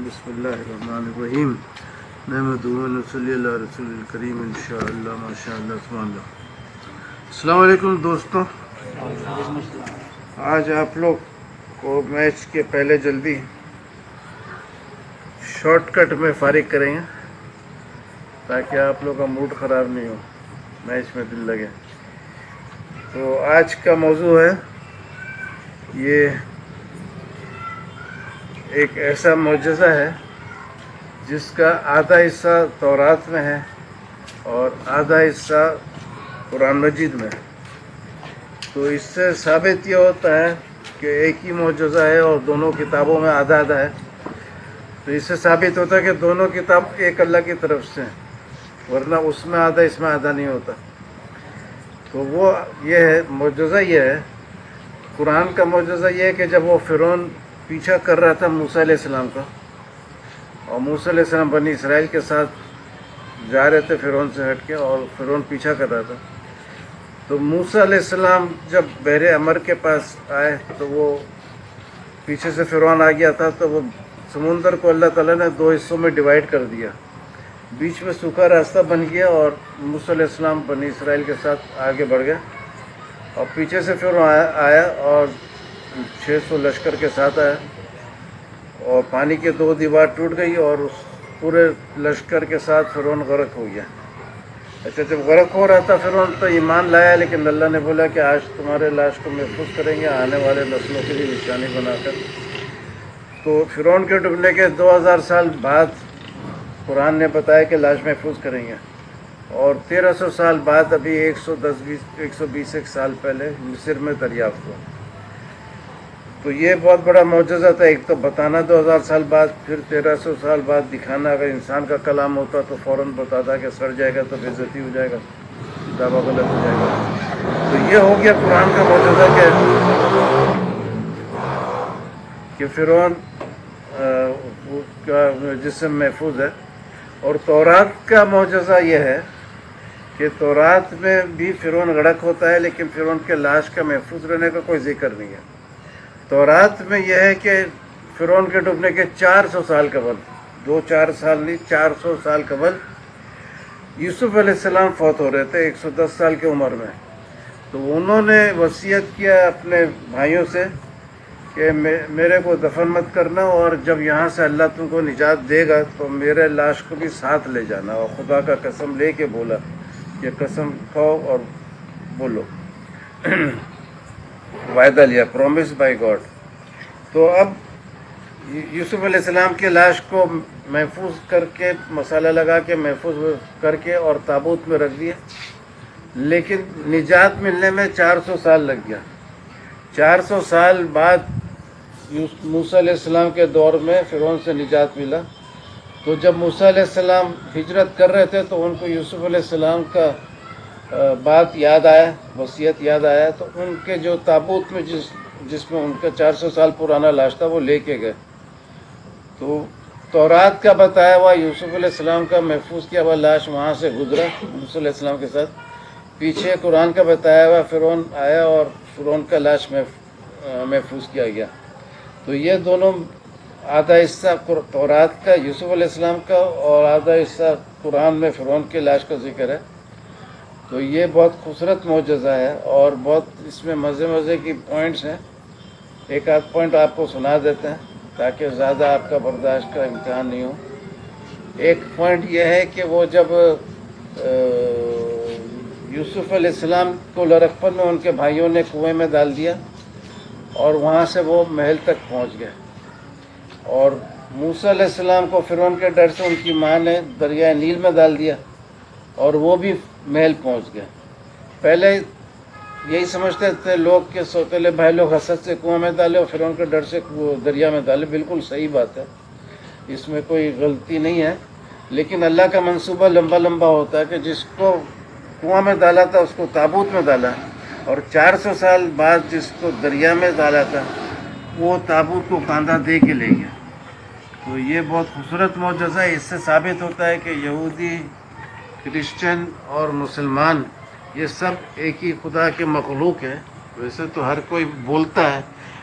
بسم اللہ الرحمن الرحیم نحمدہ و نصلی علی رسول الکریم انشاءاللہ ماشاءاللہ سبحان اللہ۔ السلام علیکم دوستوں، آج آپ لوگ کو میچ کے پہلے جلدی شارٹ کٹ میں فارغ کریں گے تاکہ آپ لوگ کا موڈ خراب نہیں ہو، میچ میں دل لگے۔ تو آج کا موضوع ہے یہ ایک ایسا معجزہ ہے جس کا آدھا حصہ تورات میں ہے اور آدھا حصہ قرآن مجید میں ہے۔ تو اس سے ثابت یہ ہوتا ہے کہ ایک ہی معجزہ ہے اور دونوں کتابوں میں آدھا آدھا ہے۔ تو اس سے ثابت ہوتا ہے کہ دونوں کتاب ایک اللہ کی طرف سے ہیں، ورنہ اس میں آدھا اس میں آدھا نہیں ہوتا۔ تو وہ یہ ہے معجزہ، یہ ہے قرآن کا معجزہ، یہ ہے کہ جب وہ فرعون پیچھا کر رہا تھا موسیٰ علیہ السلام کا، اور موسیٰ علیہ السلام بنی اسرائیل کے ساتھ جا رہے تھے فرعون سے ہٹ کے، اور فرعون پیچھا کر رہا تھا، تو موسیٰ علیہ السلام جب بحر احمر کے پاس آئے تو وہ پیچھے سے فرعون آ گیا تھا، تو وہ سمندر کو اللہ تعالیٰ نے دو حصوں میں ڈیوائیڈ کر دیا، بیچ میں سوکھا راستہ بن گیا اور موسیٰ علیہ السلام بنی اسرائیل کے ساتھ آگے بڑھ گئے، اور پیچھے سے فرعون آیا اور 600 لشکر کے ساتھ آیا، اور پانی کی دو دیوار ٹوٹ گئی اور اس پورے لشکر کے ساتھ فرعون غرق ہو گیا۔ اچھا، جب غرق ہو رہا تھا فرعون تو ایمان لایا، لیکن اللہ نے بولا کہ آج تمہارے لاش کو محفوظ کریں گے آنے والے نسلوں کے لیے نشانی بنا کر۔ تو فرعون کے ڈوبنے کے 2000 سال بعد قرآن نے بتایا کہ لاش محفوظ کریں گے، اور 1300 سال بعد ابھی 120 سال پہلے مصر میں دریافت ہوا۔ تو یہ بہت بڑا معجزہ تھا، ایک تو بتانا 2000 سال بعد، پھر 1300 سال بعد دکھانا۔ اگر انسان کا کلام ہوتا تو فوراً بتاتا کہ سڑ جائے گا تو بے عزتی ہو جائے گا، دعویٰ غلط ہو جائے گا۔ تو یہ ہو گیا قرآن کا معجزہ کہ فرعون کا جسم محفوظ ہے۔ اور تورات کا معجزہ یہ ہے کہ تورات میں بھی فرعون غرق ہوتا ہے، لیکن فرعون کے لاش کا محفوظ رہنے کا کوئی ذکر نہیں ہے۔ تورات میں یہ ہے کہ فرعون کے ڈوبنے کے 400 سال قبل، 2-4 سال نہیں، 400 سال قبل یوسف علیہ السلام فوت ہو رہے تھے 110 سال کی عمر میں۔ تو انہوں نے وصیت کیا اپنے بھائیوں سے کہ میرے کو دفن مت کرنا، اور جب یہاں سے اللہ تم کو نجات دے گا تو میرے لاش کو بھی ساتھ لے جانا۔ اور خدا کا قسم لے کے بولا، یہ قسم کھاؤ اور بولو، وعدہ لیا، پرومس بائی گاڈ۔ تو اب یوسف علیہ السلام کے لاش کو محفوظ کر کے، مسالہ لگا کے محفوظ کر کے اور تابوت میں رکھ دیا، لیکن نجات ملنے میں 400 سال لگ گیا۔ 400 سال بعد موسیٰ علیہ السلام کے دور میں فرعون سے نجات ملا۔ تو جب موسیٰ علیہ السلام ہجرت کر رہے تھے تو ان کو یوسف علیہ السلام کا بات یاد آیا، وصیت یاد آیا، تو ان کے جو تابوت میں جس میں ان کا 400 سال پرانا لاش تھا وہ لے کے گئے۔ تو تورات کا بتایا ہوا یوسف علیہ السلام کا محفوظ کیا ہوا لاش وہاں سے گزرا موسیٰ علیہ السلام کے ساتھ، پیچھے قرآن کا بتایا ہوا فرعون آیا اور فرعون کا لاش محفوظ کیا گیا۔ تو یہ دونوں، آدھا حصہ تورات کا یوسف علیہ السلام کا اور آدھا حصہ قرآن میں فرعون کے لاش کا ذکر ہے۔ تو یہ بہت خوبصورت معجزہ ہے اور بہت اس میں مزے کی پوائنٹس ہیں۔ ایک آدھ پوائنٹ آپ کو سنا دیتے ہیں تاکہ زیادہ آپ کا برداشت کا امتحان نہیں ہو۔ ایک پوائنٹ یہ ہے کہ وہ جب یوسف علیہ السلام کو لڑکپن میں ان کے بھائیوں نے کنویں میں ڈال دیا اور وہاں سے وہ محل تک پہنچ گئے، اور موسیٰ علیہ السلام کو فرعون کے ڈر سے ان کی ماں نے دریائے نیل میں ڈال دیا، اور وہ بھی محل پہنچ گیا۔ پہلے یہی سمجھتے تھے لوگ کہ سوتیلے بھائی لوگ حسد سے کنواں میں ڈالے اور فرعون کے ڈر سے دریا میں ڈالے۔ بالکل صحیح بات ہے، اس میں کوئی غلطی نہیں ہے، لیکن اللہ کا منصوبہ لمبا لمبا ہوتا ہے کہ جس کو کنواں میں ڈالا تھا اس کو تابوت میں ڈالا، اور 400 سال بعد جس کو دریا میں ڈالا تھا وہ تابوت کو کاندھا دے کے لے گیا۔ تو یہ بہت خوبصورت معجزہ ہے۔ اس سے ثابت ہوتا ہے کہ یہودی، کرسچن اور مسلمان یہ سب ایک ہی خدا کے مخلوق ہیں۔ ویسے تو ہر کوئی بولتا ہے،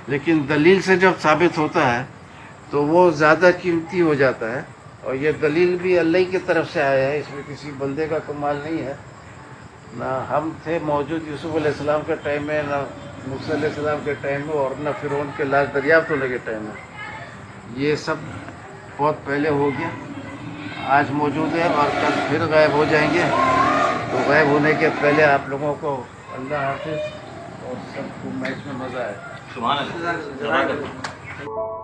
لیکن دلیل سے جب ثابت ہوتا ہے تو وہ زیادہ قیمتی ہو جاتا ہے، اور یہ دلیل بھی اللہ کی طرف سے آیا ہے، اس میں کسی بندے کا کمال نہیں ہے۔ نہ ہم تھے موجود یوسف علیہ السلام کے ٹائم میں، نہ موسیٰ علیہ السلام کے ٹائم میں، اور نہ فرعون کے لاش دریافت ہونے کے ٹائم میں۔ یہ سب بہت پہلے ہو گیا، آج موجود ہے اور کل پھر غائب ہو جائیں گے۔ تو غائب ہونے کے پہلے آپ لوگوں کو اللہ حافظ، اور سب کو میچ میں مزہ آئے۔ سبحان اللہ۔